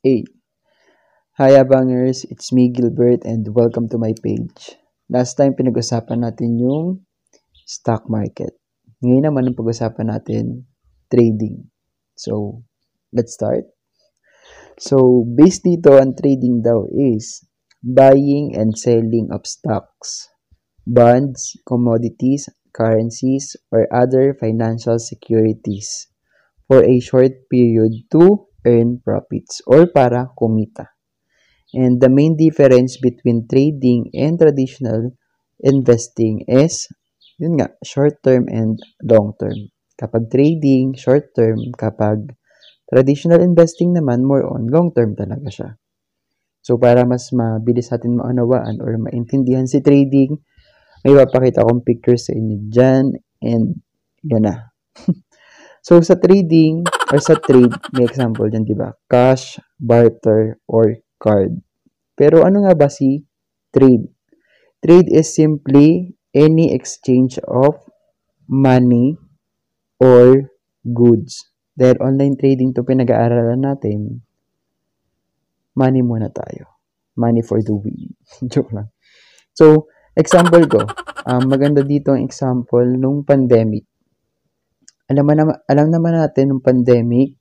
Hey, hi Abangers, it's me Gilbert and welcome to my page. Last time pinag-usapan natin yung stock market. Ngayon naman ang pag-usapan natin, trading. So, let's start. So, based dito, ang trading daw is buying and selling of stocks, bonds, commodities, currencies, or other financial securities for a short period to earn profits or para kumita. And the main difference between trading and traditional investing is, yun nga, short-term and long-term. Kapag trading, short-term. Kapag traditional investing naman, more on long-term talaga siya. So, para mas mabilis natin maunawaan or maintindihan si trading, may papakita akong picture sa inyo dyan. And, yan na. So, sa trading or sa trade, may example dyan, di ba? Cash, barter, or card. Pero ano nga ba si trade? Trade is simply any exchange of money or goods. Dahil online trading to pinag-aaralan natin, money muna tayo. Money for the win. Joke lang. So, example ko. Maganda dito ang example nung pandemic. Alam naman natin nung pandemic,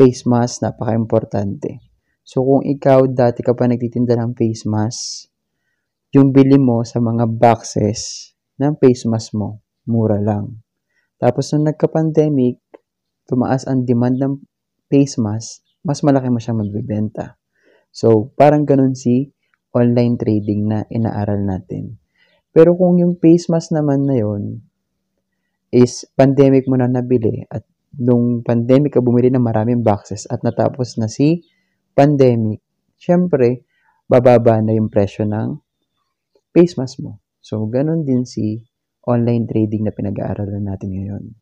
face mask, napaka-importante. So, kung ikaw dati ka pa nagtitinda ng face mask, yung bili mo sa mga boxes ng face mask mo, mura lang. Tapos, nung nagka-pandemic, tumaas ang demand ng face mask, mas malaki mo siyang magbibenta. So, parang ganun si online trading na inaaral natin. Pero kung yung face mask naman na yun is pandemic mo na nabili at nung pandemic ka bumili ng maraming boxes at natapos na si pandemic, syempre, bababa na yung presyo ng face mask mo. So, ganun din si online trading na pinag-aaralan natin ngayon.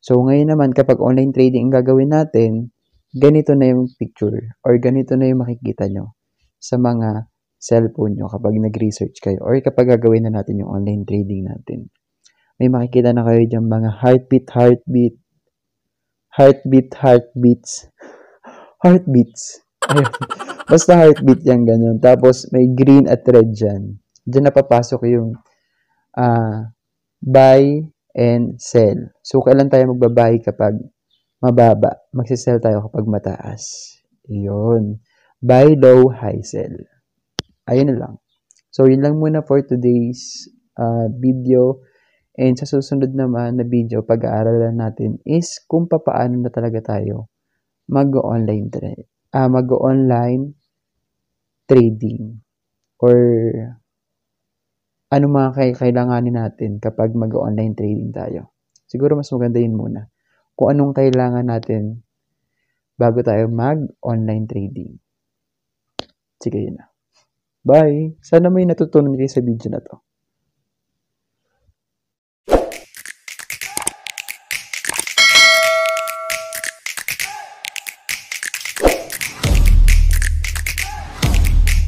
So, ngayon naman, kapag online trading ang gagawin natin, ganito na yung picture or ganito na yung makikita nyo sa mga cellphone nyo kapag nag-research kayo or kapag gagawin na natin yung online trading natin. May makikita na kayo dyan mga heartbeats. Ayun. Basta heartbeat yan, ganun. Tapos, may green at red dyan. Diyan napapasok yung buy and sell. So, kailan tayo magbabuy kapag mababa? Magsisell tayo kapag mataas. Yun. Buy low, high sell. Ayun lang. So, yun lang muna for today's video. And sa susunod naman na video, pag-aaralan natin is kung paano na talaga tayo mag-online trading or ano mga kailanganin natin kapag mag-online trading tayo. Siguro mas maganda yun muna. Kung anong kailangan natin bago tayo mag-online trading. Sige, yun na. Bye! Sana may natutunan kayo sa video na to.